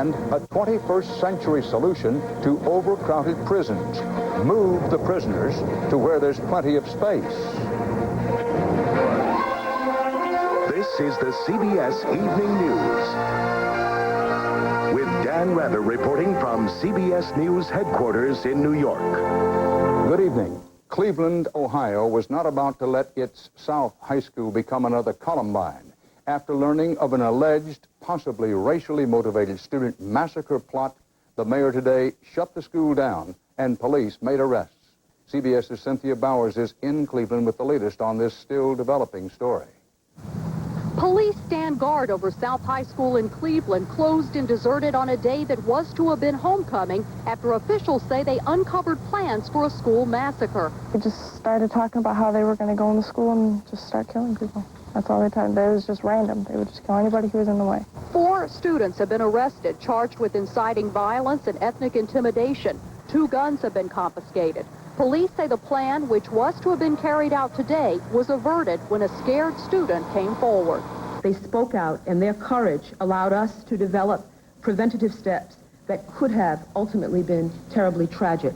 and a 21st century solution to overcrowded prisons. Move the prisoners to where there's plenty of space. This is the CBS Evening News. With Dan Rather reporting from CBS News headquarters in New York. Good evening. Cleveland, Ohio was not about to let its South High School become another Columbine after learning of an alleged, possibly racially motivated student massacre plot. The mayor today shut the school down and police made arrests. CBS's Cynthia Bowers is in Cleveland with the latest on this still developing story. Police stand guard over South High School in Cleveland, closed and deserted on a day that was to have been homecoming after officials say they uncovered plans for a school massacre. They just started talking about how they were going to go into school and just start killing people. That's all they did. It was just random. They would just kill anybody who was in the way. 4 students have been arrested, charged with inciting violence and ethnic intimidation. 2 guns have been confiscated. Police say the plan, which was to have been carried out today, was averted when a scared student came forward. They spoke out, and their courage allowed us to develop preventative steps that could have ultimately been terribly tragic.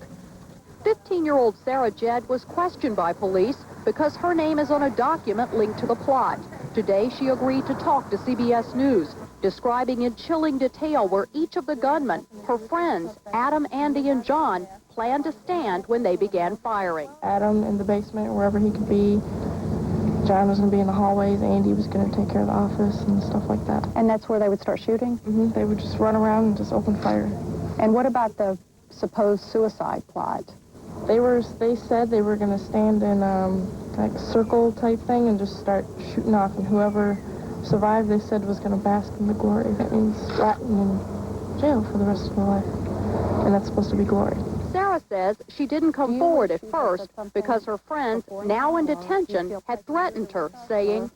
15-year-old Sarah Jedd was questioned by police because her name is on a document linked to the plot. Today, she agreed to talk to CBS News, describing in chilling detail where each of the gunmen, her friends, Adam, Andy, and John, planned to stand when they began firing. Adam in the basement, wherever he could be. John was going to be in the hallways. Andy was going to take care of the office and stuff like that. And that's where they would start shooting? Mm-hmm. They would just run around and just open fire. And what about the supposed suicide plot? They said they were going to stand in like a circle type thing and just start shooting off, and whoever survived, they said, was going to bask in the glory. That means rotting in jail for the rest of their life, and that's supposed to be glory. Sarah says she didn't come forward at first because her friends, now in detention, had threatened her, saying,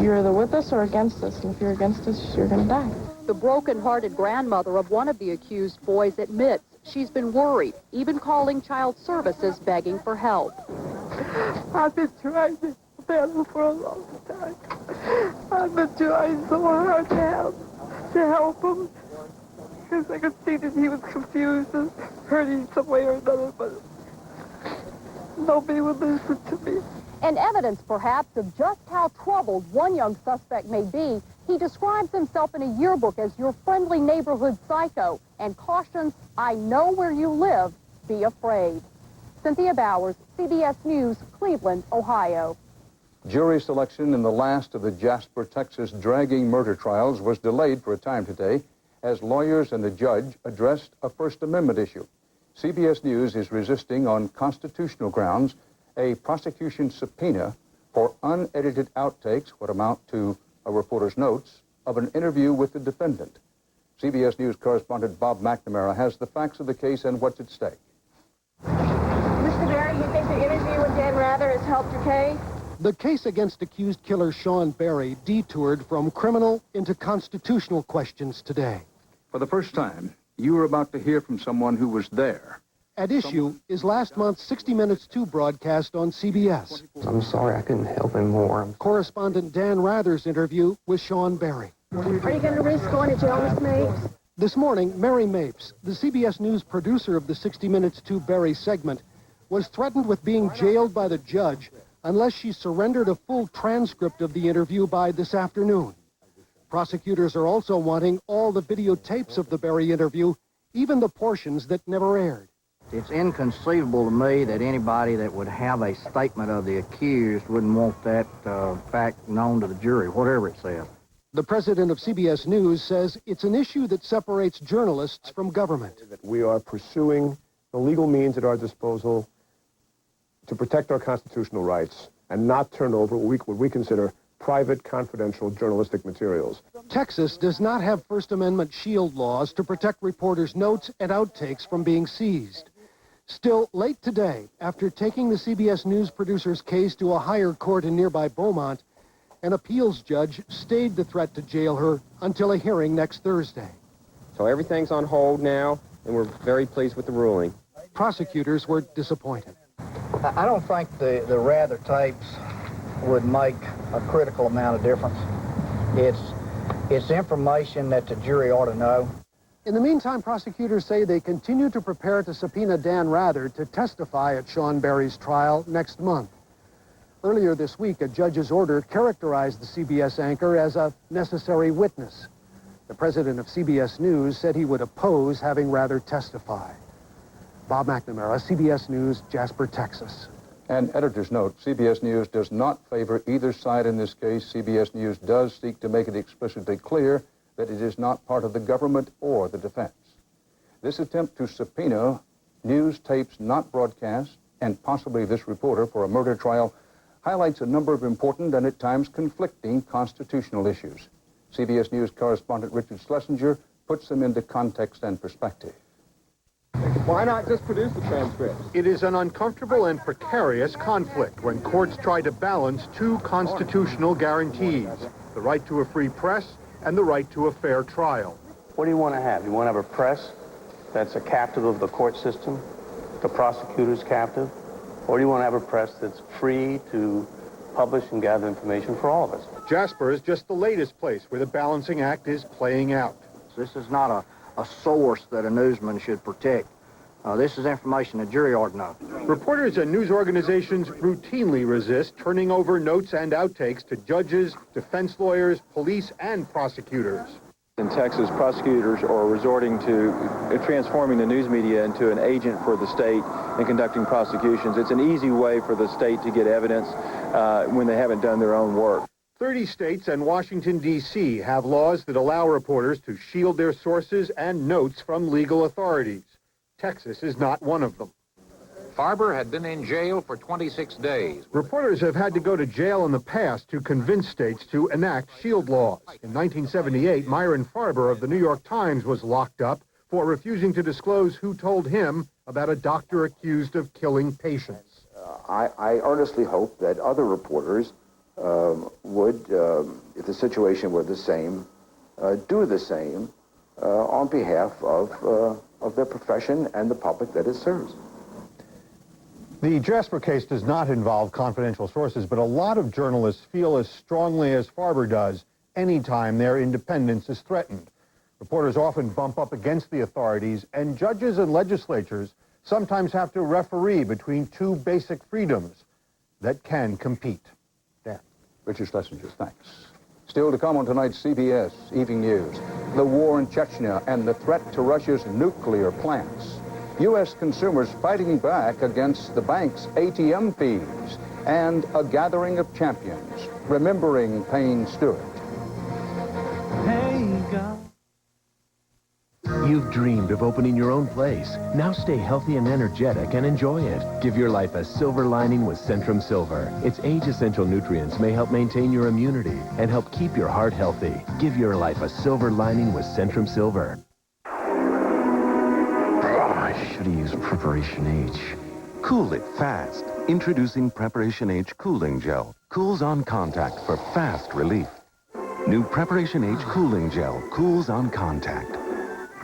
"You're either with us or against us, and if you're against us, you're going to die." The broken-hearted grandmother of one of the accused boys admits she's been worried, even calling child services begging for help. I've been trying this battle for a long time. I've been trying so hard to help him, because I could see that he was confused and hurting some way or another, but nobody would listen to me. And evidence, perhaps, of just how troubled one young suspect may be, he describes himself in a yearbook as your friendly neighborhood psycho and cautions, "I know where you live, be afraid." Cynthia Bowers, CBS News, Cleveland, Ohio. Jury selection in the last of the Jasper, Texas dragging murder trials was delayed for a time today as lawyers and the judge addressed a First Amendment issue. CBS News is resisting on constitutional grounds a prosecution subpoena for unedited outtakes, what amount to a reporter's notes, of an interview with the defendant. CBS News correspondent Bob McNamara has the facts of the case and what's at stake. Mr. Barry, you think the interview with Dan Rather has helped your case? The case against accused killer Sean Barry detoured from criminal into constitutional questions today. For the first time, you are about to hear from someone who was there. At issue is last month's 60 Minutes 2 broadcast on CBS. I'm sorry I couldn't help him more. Correspondent Dan Rather's interview with Sean Barry. Are you going to risk going to jail, Mr. Mapes? This morning, Mary Mapes, the CBS News producer of the 60 Minutes 2 Barry segment, was threatened with being jailed by the judge unless she surrendered a full transcript of the interview by this afternoon. Prosecutors are also wanting all the videotapes of the Barry interview, even the portions that never aired. It's inconceivable to me that anybody that would have a statement of the accused wouldn't want that fact known to the jury, whatever it says. The president of CBS News says it's an issue that separates journalists from government. We are pursuing the legal means at our disposal to protect our constitutional rights and not turn over what we consider private, confidential journalistic materials. Texas does not have First Amendment shield laws to protect reporters' notes and outtakes from being seized. Still, late today, after taking the CBS News producer's case to a higher court in nearby Beaumont, an appeals judge stayed the threat to jail her until a hearing next Thursday. So everything's on hold now, and we're very pleased with the ruling. Prosecutors were disappointed. I don't think the Rather tapes would make a critical amount of difference. It's information that the jury ought to know. In the meantime, prosecutors say they continue to prepare to subpoena Dan Rather to testify at Sean Berry's trial next month. Earlier this week, a judge's order characterized the CBS anchor as a necessary witness. The president of CBS News said he would oppose having Rather testify. Bob McNamara, CBS News, Jasper, Texas. An editor's note, CBS News does not favor either side in this case. CBS News does seek to make it explicitly clear that it is not part of the government or the defense. This attempt to subpoena news tapes not broadcast, and possibly this reporter for a murder trial, highlights a number of important and at times conflicting constitutional issues. CBS News correspondent Richard Schlesinger puts them into context and perspective. Why not just produce the transcripts? It is an uncomfortable and precarious conflict when courts try to balance two constitutional guarantees, the right to a free press and the right to a fair trial. What do you want to have? You want to have a press that's a captive of the court system, the prosecutor's captive? Or do you want to have a press that's free to publish and gather information for all of us? Jasper is just the latest place where the balancing act is playing out. This is not a source that a newsman should protect. This is information a jury ought to know. Reporters and news organizations routinely resist turning over notes and outtakes to judges, defense lawyers, police, and prosecutors. In Texas, prosecutors are resorting to transforming the news media into an agent for the state in conducting prosecutions. It's an easy way for the state to get evidence when they haven't done their own work. 30 states and Washington, D.C. have laws that allow reporters to shield their sources and notes from legal authorities. Texas is not one of them. Farber had been in jail for 26 days. Reporters have had to go to jail in the past to convince states to enact shield laws. In 1978, Myron Farber of the New York Times was locked up for refusing to disclose who told him about a doctor accused of killing patients. I earnestly hope that other reporters would, if the situation were the same, do the same on behalf of their profession and the public that it serves. The Jasper case does not involve confidential sources, but a lot of journalists feel as strongly as Farber does anytime their independence is threatened. Reporters often bump up against the authorities, and judges and legislatures sometimes have to referee between two basic freedoms that can compete. Dan. Richard Schlesinger, thanks. Still to come on tonight's CBS Evening News, the war in Chechnya and the threat to Russia's nuclear plants. U.S. consumers fighting back against the bank's ATM fees, and a gathering of champions remembering Payne Stewart. Hey, God. You've dreamed of opening your own place. Now stay healthy and energetic and enjoy it. Give your life a silver lining with Centrum Silver. Its age-essential nutrients may help maintain your immunity and help keep your heart healthy. Give your life a silver lining with Centrum Silver. I should have used Preparation H. Cool it fast. Introducing Preparation H Cooling Gel. Cools on contact for fast relief. New Preparation H Cooling Gel cools on contact.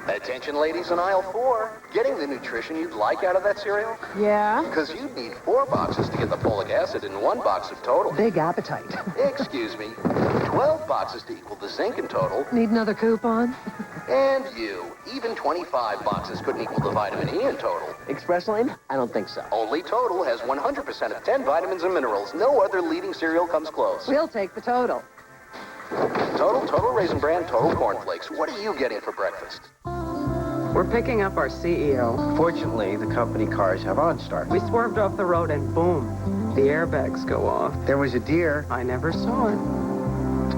Attention ladies in aisle 4. Getting the nutrition you'd like out of that cereal? Yeah? Because you'd need 4 boxes to get the folic acid in 1 box of total. Big appetite. Excuse me. 12 boxes to equal the zinc in total. Need another coupon? And you. Even 25 boxes couldn't equal the vitamin E in total. Express Lane? I don't think so. Only Total has 100% of 10 vitamins and minerals. No other leading cereal comes close. We'll take the Total. Total Raisin Bran, Total Cornflakes. What are you getting for breakfast? We're picking up our CEO. Fortunately, the company cars have OnStar. We swerved off the road and boom, the airbags go off. There was a deer. I never saw it.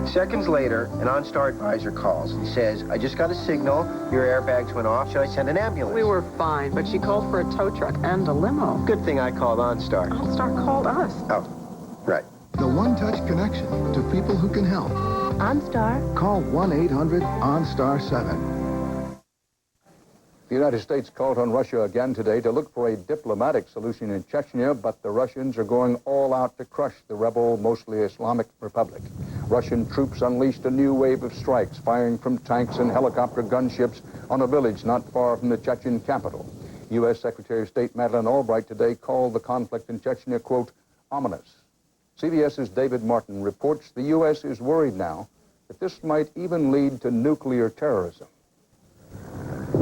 Seconds later, an OnStar advisor calls and says, I just got a signal. Your airbags went off. Should I send an ambulance? We were fine, but she called for a tow truck and a limo. Good thing I called OnStar. OnStar called us. Oh, right. The one-touch connection to people who can help. OnStar. Call 1-800-OnStar-7. The United States called on Russia again today to look for a diplomatic solution in Chechnya, but the Russians are going all out to crush the rebel, mostly Islamic Republic. Russian troops unleashed a new wave of strikes, firing from tanks and helicopter gunships on a village not far from the Chechen capital. U.S. Secretary of State Madeleine Albright today called the conflict in Chechnya, quote, ominous. CBS's David Martin reports the U.S. is worried now that this might even lead to nuclear terrorism.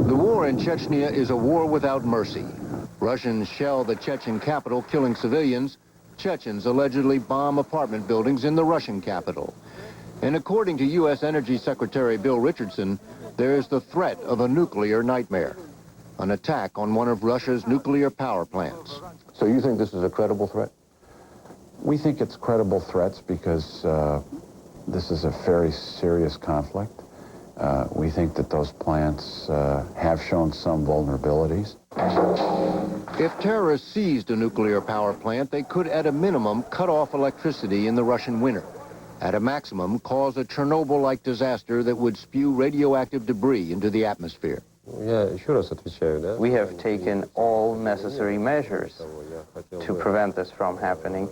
The war in Chechnya is a war without mercy. Russians shell the Chechen capital, killing civilians. Chechens allegedly bomb apartment buildings in the Russian capital. And according to U.S. Energy Secretary Bill Richardson, there's the threat of a nuclear nightmare, an attack on one of Russia's nuclear power plants. So you think this is a credible threat? We think it's credible threats because this is a very serious conflict. We think that those plants have shown some vulnerabilities. If terrorists seized a nuclear power plant, they could at a minimum cut off electricity in the Russian winter. At a maximum, cause a Chernobyl-like disaster that would spew radioactive debris into the atmosphere. We have taken all necessary measures to prevent this from happening.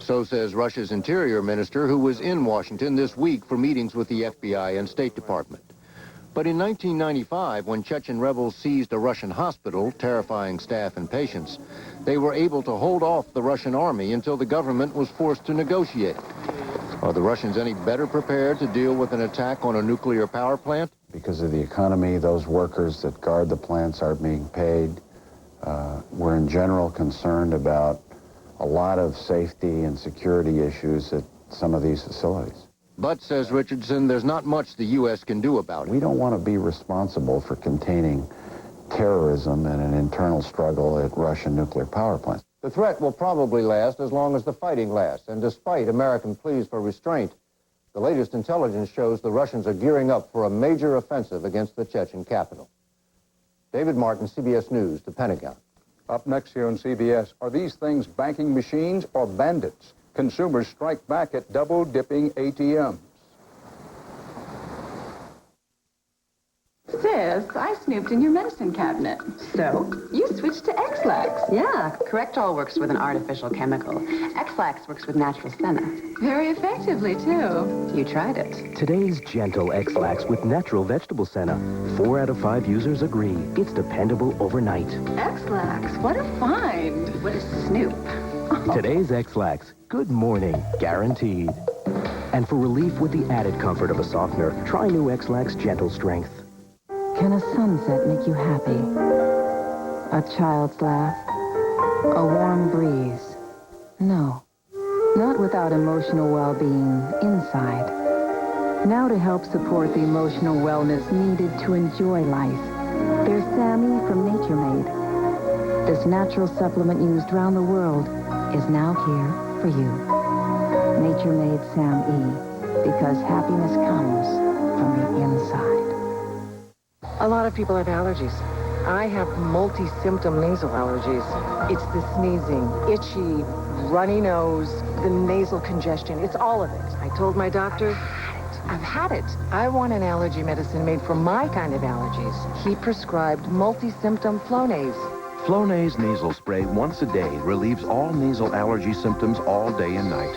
So says Russia's interior minister, who was in Washington this week for meetings with the FBI and State Department. But in 1995, when Chechen rebels seized a Russian hospital, terrifying staff and patients, they were able to hold off the Russian army until the government was forced to negotiate. Are the Russians any better prepared to deal with an attack on a nuclear power plant? Because of the economy, those workers that guard the plants aren't being paid. We're in general concerned about a lot of safety and security issues at some of these facilities. But, says Richardson, there's not much the U.S. can do about it. We don't want to be responsible for containing terrorism and an internal struggle at Russian nuclear power plants. The threat will probably last as long as the fighting lasts, and despite American pleas for restraint, the latest intelligence shows the Russians are gearing up for a major offensive against the Chechen capital. David Martin, CBS News, the Pentagon. Up next here on CBS, are these things banking machines or bandits? Consumers strike back at double-dipping ATMs. Sis, I snooped in your medicine cabinet. So? You switched to X-Lax. Yeah, Correctol works with an artificial chemical. X-Lax works with natural senna. Very effectively, too. You tried it. Today's gentle X-Lax with natural vegetable senna. 4 out of 5 users agree. It's dependable overnight. X-Lax, what a find. What a snoop. Today's X-Lax, good morning, guaranteed. And for relief with the added comfort of a softener, try new X-Lax Gentle Strength. Can a sunset make you happy? A child's laugh? A warm breeze? No. Not without emotional well-being inside. Now to help support the emotional wellness needed to enjoy life, there's Sammy from Nature Made. This natural supplement used around the world is now here for you. Nature Made Sam E, because happiness comes from the inside. A lot of people have allergies. I have multi-symptom nasal allergies. It's the sneezing, itchy, runny nose, the nasal congestion. It's all of it. I told my doctor, I've had it. I want an allergy medicine made for my kind of allergies. He prescribed multi-symptom Flonase. Flonase nasal spray once a day relieves all nasal allergy symptoms all day and night.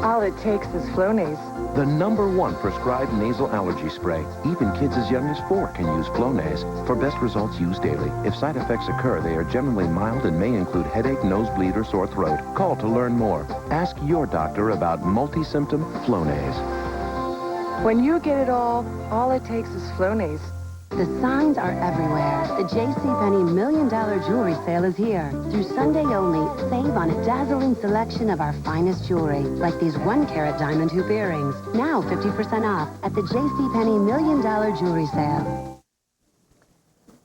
All it takes is Flonase. The #1 prescribed nasal allergy spray. Even kids as young as 4 can use Flonase. For best results, use daily. If side effects occur, they are generally mild and may include headache, nosebleed, or sore throat. Call to learn more. Ask your doctor about multi-symptom Flonase. When you get it all it takes is Flonase. The signs are everywhere. The JCPenney $1 million jewelry sale is here. Through Sunday only, save on a dazzling selection of our finest jewelry, like these 1-carat diamond hoop earrings. Now 50% off at the JCPenney $1 million jewelry sale.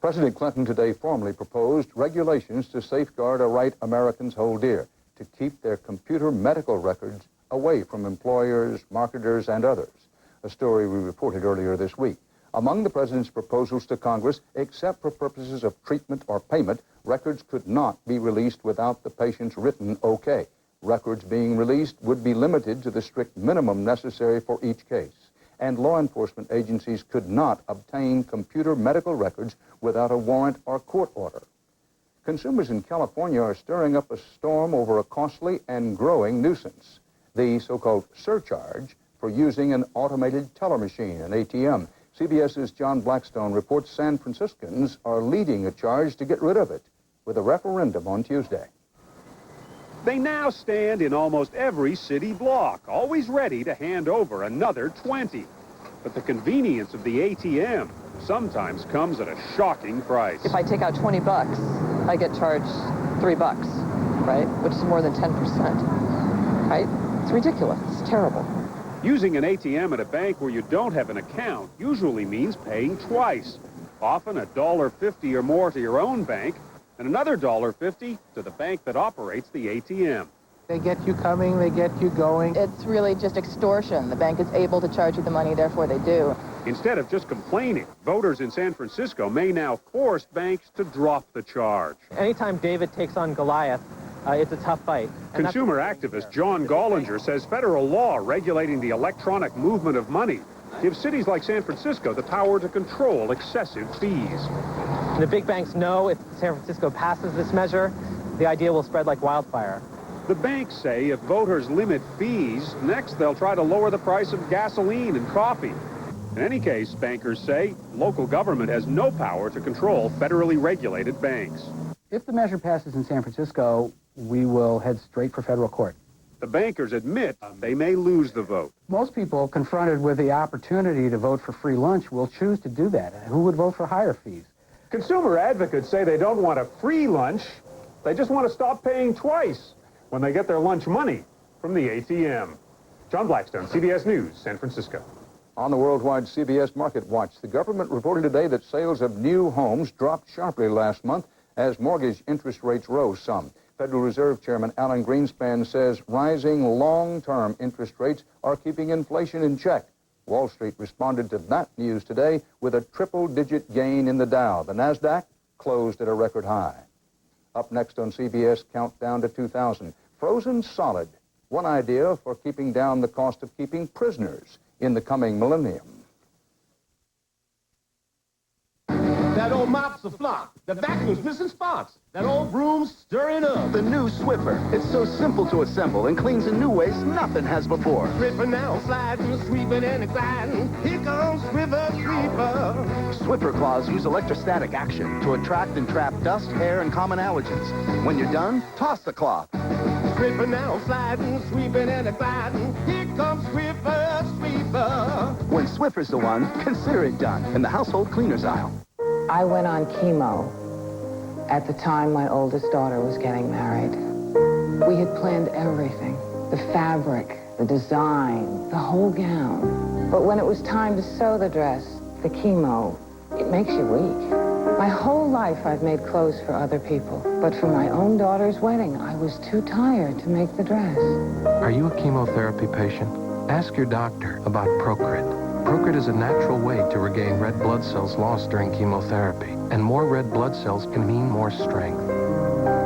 President Clinton today formally proposed regulations to safeguard a right Americans hold dear, to keep their computer medical records away from employers, marketers, and others. A story we reported earlier this week. Among the president's proposals to Congress, except for purposes of treatment or payment, records could not be released without the patient's written okay. Records being released would be limited to the strict minimum necessary for each case. And law enforcement agencies could not obtain computer medical records without a warrant or court order. Consumers in California are stirring up a storm over a costly and growing nuisance, the so-called surcharge for using an automated teller machine, an ATM. CBS's John Blackstone reports San Franciscans are leading a charge to get rid of it with a referendum on Tuesday. They now stand in almost every city block, always ready to hand over another 20. But the convenience of the ATM sometimes comes at a shocking price. If I take out 20 bucks, I get charged $3, right? Which is more than 10%, right? It's ridiculous. It's terrible. Using an ATM at a bank where you don't have an account usually means paying twice. Often $1.50 or more to your own bank and another $1.50 to the bank that operates the ATM. They get you coming, they get you going. It's really just extortion. The bank is able to charge you the money, therefore they do. Instead of just complaining, voters in San Francisco may now force banks to drop the charge. Anytime David takes on Goliath, it's a tough fight. Consumer activist John Gollinger says federal law regulating the electronic movement of money gives cities like San Francisco the power to control excessive fees. The big banks know if San Francisco passes this measure, the idea will spread like wildfire. The banks say if voters limit fees, next they'll try to lower the price of gasoline and coffee. In any case, bankers say local government has no power to control federally regulated banks. If the measure passes in San Francisco, we will head straight for federal court. The bankers admit they may lose the vote. Most people confronted with the opportunity to vote for free lunch will choose to do that. Who would vote for higher fees? Consumer advocates say they don't want a free lunch. They just want to stop paying twice when they get their lunch money from the ATM. John Blackstone, CBS News, San Francisco. On the worldwide CBS Market Watch, the government reported today that sales of new homes dropped sharply last month as mortgage interest rates rose some. Federal Reserve Chairman Alan Greenspan says rising long-term interest rates are keeping inflation in check. Wall Street responded to that news today with a triple-digit gain in the Dow. The Nasdaq closed at a record high. Up next on CBS Countdown to 2000, frozen solid. One idea for keeping down the cost of keeping prisoners in the coming millennium. That old mop's a flop. The vacuum's missing spots. That old broom's stirring up. The new Swiffer. It's so simple to assemble and cleans in new ways nothing has before. Swiffer now sliding, sweeping and gliding. Here comes Swiffer Sweeper. Swiffer claws use electrostatic action to attract and trap dust, hair, and common allergens. When you're done, toss the cloth. Swiffer now sliding, sweeping and gliding. Here comes Swiffer Sweeper. When Swiffer's the one, consider it done in the household cleaners aisle. I went on chemo at the time my oldest daughter was getting married. We had planned everything, the fabric, the design, the whole gown. But when it was time to sew the dress, the chemo, it makes you weak. My whole life I've made clothes for other people, but for my own daughter's wedding, I was too tired to make the dress. Are you a chemotherapy patient? Ask your doctor about Procrit. Procrit is a natural way to regain red blood cells lost during chemotherapy, and more red blood cells can mean more strength.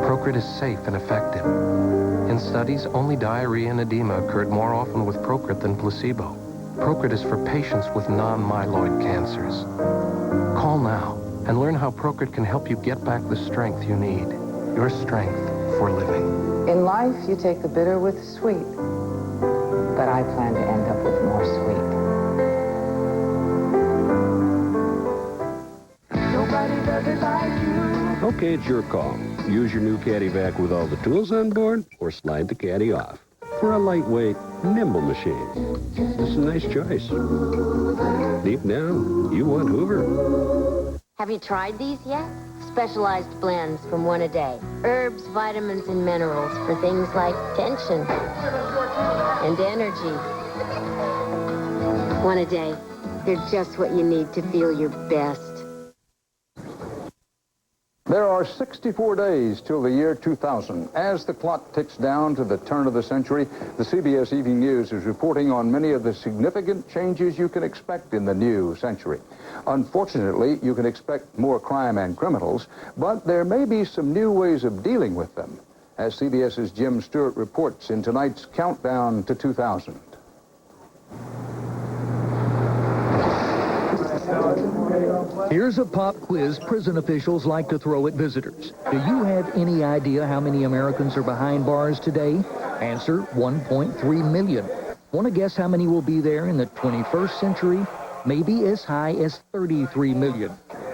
Procrit is safe and effective. In studies, only diarrhea and edema occurred more often with Procrit than placebo. Procrit is for patients with non-myeloid cancers. Call now and learn how Procrit can help you get back the strength you need. Your strength for living. In life, you take the bitter with the sweet, but I plan to end up with more sweet. Okay, it's your call. Use your new caddy vac with all the tools on board, or slide the caddy off. For a lightweight, nimble machine. It's a nice choice. Deep down, you want Hoover. Have you tried these yet? Specialized blends from one a day. Herbs, vitamins, and minerals for things like tension and energy. One a day. They're just what you need to feel your best. There are 64 days till the year 2000. As the clock ticks down to the turn of the century, the CBS Evening News is reporting on many of the significant changes you can expect in the new century. Unfortunately, you can expect more crime and criminals, but there may be some new ways of dealing with them, as CBS's Jim Stewart reports in tonight's Countdown to 2000. Here's a pop quiz prison officials like to throw at visitors. Do you have any idea how many Americans are behind bars today? Answer, 1.3 million. Want to guess how many will be there in the 21st century? Maybe as high as 33 million.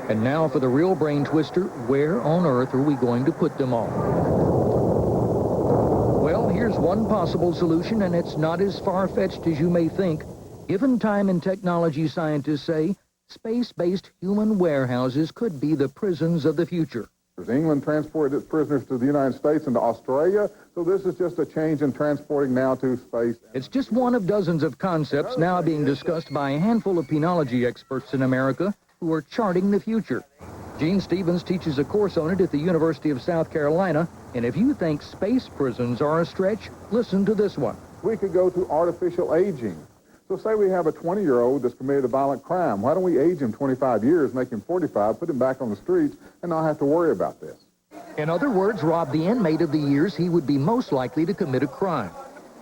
And now for the real brain twister, where on earth are we going to put them all? Well, here's one possible solution, and it's not as far-fetched as you may think. Given time and technology, scientists say, space-based human warehouses could be the prisons of the future. England transported its prisoners to the United States and to Australia, so this is just a change in transporting now to space. It's just one of dozens of concepts now being discussed by a handful of penology experts in America who are charting the future. Gene Stevens teaches a course on it at the University of South Carolina, and if you think space prisons are a stretch, listen to this one. We could go to artificial aging. So say we have a 20-year-old that's committed a violent crime. Why don't we age him 25 years, make him 45, put him back on the streets, and not have to worry about this? In other words, rob the inmate of the years he would be most likely to commit a crime.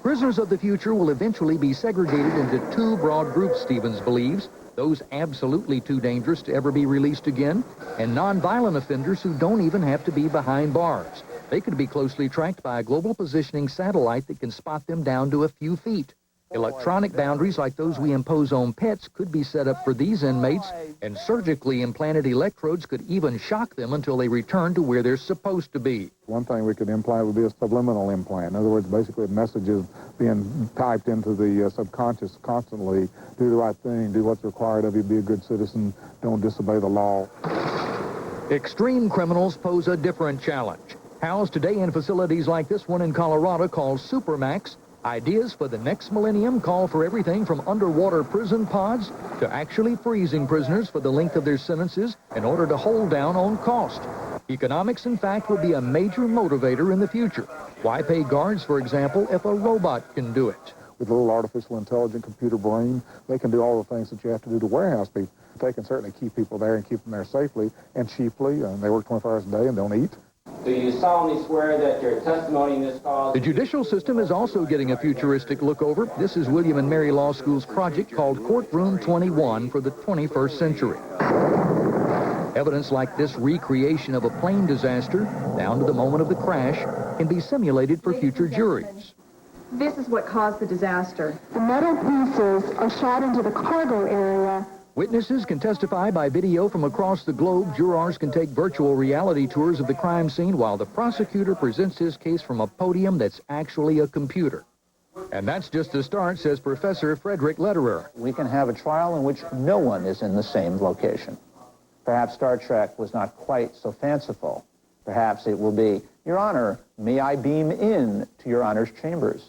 Prisoners of the future will eventually be segregated into two broad groups, Stevens believes, those absolutely too dangerous to ever be released again, and nonviolent offenders who don't even have to be behind bars. They could be closely tracked by a global positioning satellite that can spot them down to a few feet. Electronic boundaries like those we impose on pets could be set up for these inmates, and surgically implanted electrodes could even shock them until they return to where they're supposed to be. One thing we could implant would be a subliminal implant. In other words, basically messages being typed into the subconscious constantly. Do the right thing, do what's required of you, be a good citizen, don't disobey the law. Extreme criminals pose a different challenge. Housed today in facilities like this one in Colorado called Supermax, ideas for the next millennium call for everything from underwater prison pods to actually freezing prisoners for the length of their sentences in order to hold down on cost. Economics, in fact, will be a major motivator in the future. Why pay guards, for example, if a robot can do it? With a little artificial intelligent computer brain, they can do all the things that you have to do to warehouse people. They can certainly keep people there and keep them there safely and cheaply, and they work 24 hours a day and don't eat. Do you solemnly swear that your testimony in this cause... The judicial system is also getting a futuristic look over. This is William and Mary Law School's project called Courtroom 21 for the 21st century. Evidence like this recreation of a plane disaster, down to the moment of the crash, can be simulated for future juries. This is what caused the disaster. The metal pieces are shot into the cargo area. Witnesses can testify by video from across the globe. Jurors can take virtual reality tours of the crime scene while the prosecutor presents his case from a podium that's actually a computer. And that's just the start, says Professor Frederick Lederer. We can have a trial in which no one is in the same location. Perhaps Star Trek was not quite so fanciful. Perhaps it will be, Your Honor, may I beam in to Your Honor's chambers?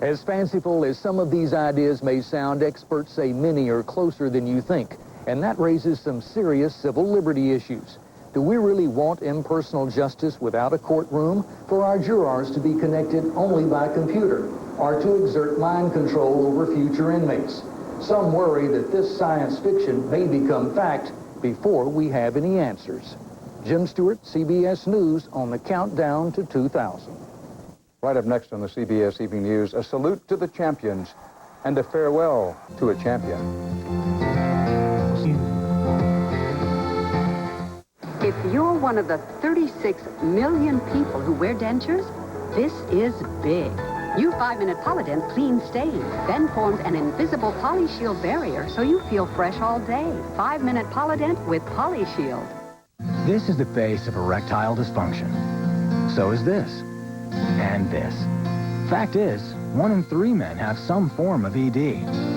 As fanciful as some of these ideas may sound, experts say many are closer than you think, and that raises some serious civil liberty issues. Do we really want impersonal justice without a courtroom? For our jurors to be connected only by computer, or to exert mind control over future inmates? Some worry that this science fiction may become fact before we have any answers. Jim Stewart, CBS News, on the countdown to 2000. Right up next on the CBS Evening News, a salute to the champions and a farewell to a champion. If you're one of the 36 million people who wear dentures, this is big. New 5-Minute Polydent cleans stains, then forms an invisible PolyShield barrier so you feel fresh all day. 5-Minute Polydent with PolyShield. This is the face of erectile dysfunction. So is this. And this. Fact is, 1 in 3 men have some form of ED,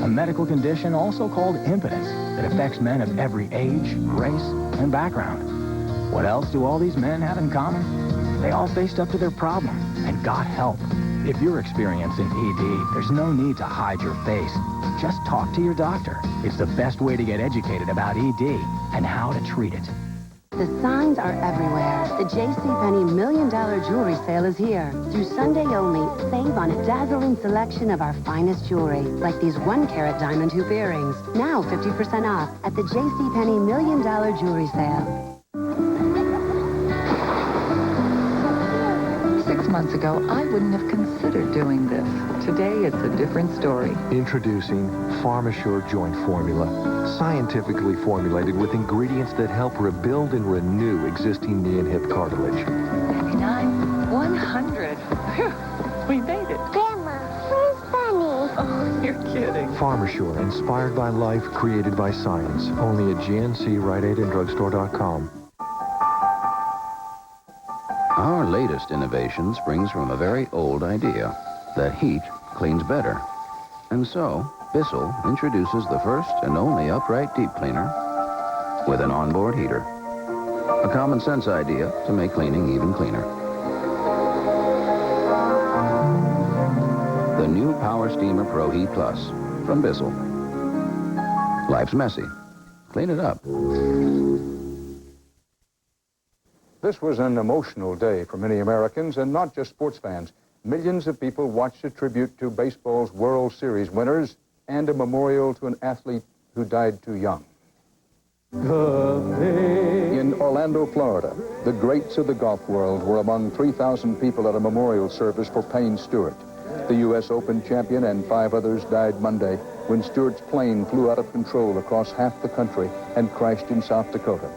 a medical condition also called impotence that affects men of every age, race, and background. What else do all these men have in common? They all faced up to their problem and got help. If you're experiencing ED, there's no need to hide your face. Just talk to your doctor. It's the best way to get educated about ED and how to treat it. The signs are everywhere. The JCPenney $1 million jewelry sale is here. Through Sunday only, save on a dazzling selection of our finest jewelry, like these 1-carat diamond hoop earrings. Now 50% off at the JCPenney $1 million jewelry sale. 6 months ago, I wouldn't have considered doing this. Today, it's a different story. Introducing PharmaSure Joint Formula, scientifically formulated with ingredients that help rebuild and renew existing knee and hip cartilage. 99, 100. Phew, we made it. Grandma, where's Bunny? Oh, you're kidding. PharmaSure, inspired by life, created by science. Only at GNC, Rite Aid, and drugstore.com. Our latest innovation springs from a very old idea, that heat cleans better. And so, Bissell introduces the first and only upright deep cleaner with an onboard heater. A common sense idea to make cleaning even cleaner. The new Power Steamer Pro Heat Plus from Bissell. Life's messy. Clean it up. This was an emotional day for many Americans, and not just sports fans. Millions of people watched a tribute to baseball's World Series winners and a memorial to an athlete who died too young. In Orlando, Florida, the greats of the golf world were among 3,000 people at a memorial service for Payne Stewart. The U.S. Open champion and 5 others died Monday when Stewart's plane flew out of control across half the country and crashed in South Dakota.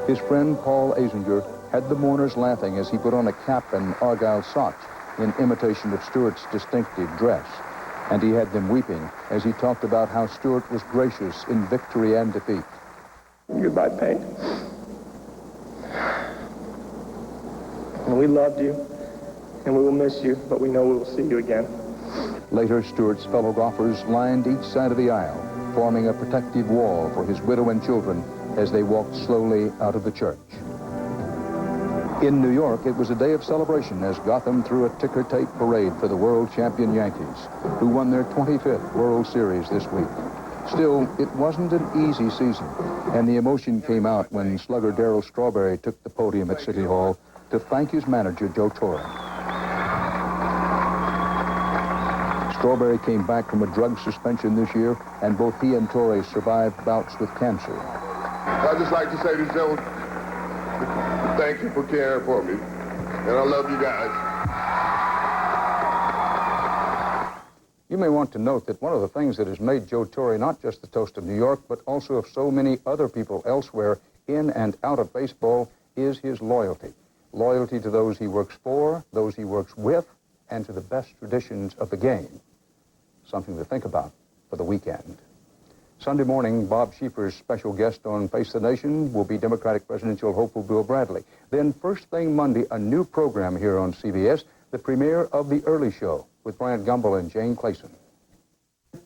His friend Paul Azinger had the mourners laughing as he put on a cap and argyle socks in imitation of Stewart's distinctive dress. And he had them weeping as he talked about how Stewart was gracious in victory and defeat. Goodbye, Payne. And we loved you, and we will miss you, but we know we will see you again. Later, Stewart's fellow golfers lined each side of the aisle, forming a protective wall for his widow and children as they walked slowly out of the church. In New York, it was a day of celebration as Gotham threw a ticker tape parade for the world champion Yankees, who won their 25th World Series this week. Still, it wasn't an easy season, and the emotion came out when slugger Darryl Strawberry took the podium at City Hall to thank his manager, Joe Torre. Strawberry came back from a drug suspension this year, and both he and Torre survived bouts with cancer. I'd just like to say to Joe, thank you for caring for me, and I love you guys. You may want to note that one of the things that has made Joe Torre not just the toast of New York, but also of so many other people elsewhere in and out of baseball is his loyalty. Loyalty to those he works for, those he works with, and to the best traditions of the game. Something to think about for the weekend. Sunday morning, Bob Schieffer's special guest on Face the Nation will be Democratic presidential hopeful Bill Bradley. Then first thing Monday, a new program here on CBS, the premiere of The Early Show with Bryant Gumbel and Jane Clayson.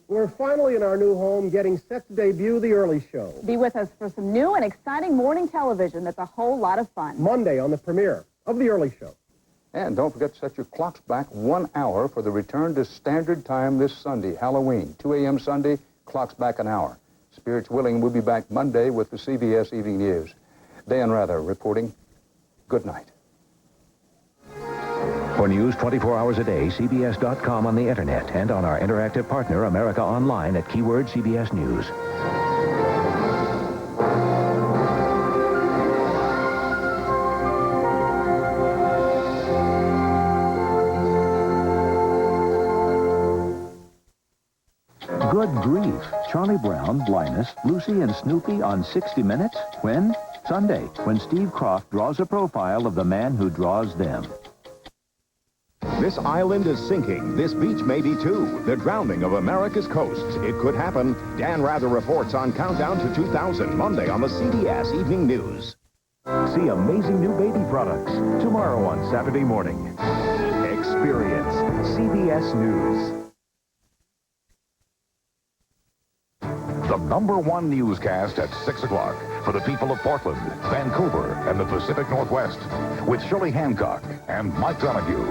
We're finally in our new home, getting set to debut The Early Show. Be with us for some new and exciting morning television that's a whole lot of fun. Monday on the premiere of The Early Show. And don't forget to set your clocks back 1 hour for the return to standard time this Sunday, Halloween, 2 a.m. Sunday, clocks back an hour. Spirits willing, we'll be back Monday with the CBS Evening News. Dan Rather reporting. Good night. For news 24 hours a day, CBS.com on the internet and on our interactive partner, America Online at keyword CBS News. Good grief. Charlie Brown, Linus, Lucy, and Snoopy on 60 Minutes? When? Sunday, when Steve Kroft draws a profile of the man who draws them. This island is sinking. This beach may be too. The drowning of America's coasts. It could happen. Dan Rather reports on Countdown to 2000, Monday on the CBS Evening News. See amazing new baby products tomorrow on Saturday morning. Experience CBS News. The #1 newscast at 6 o'clock for the people of Portland, Vancouver, and the Pacific Northwest with Shirley Hancock and Mike Donahue.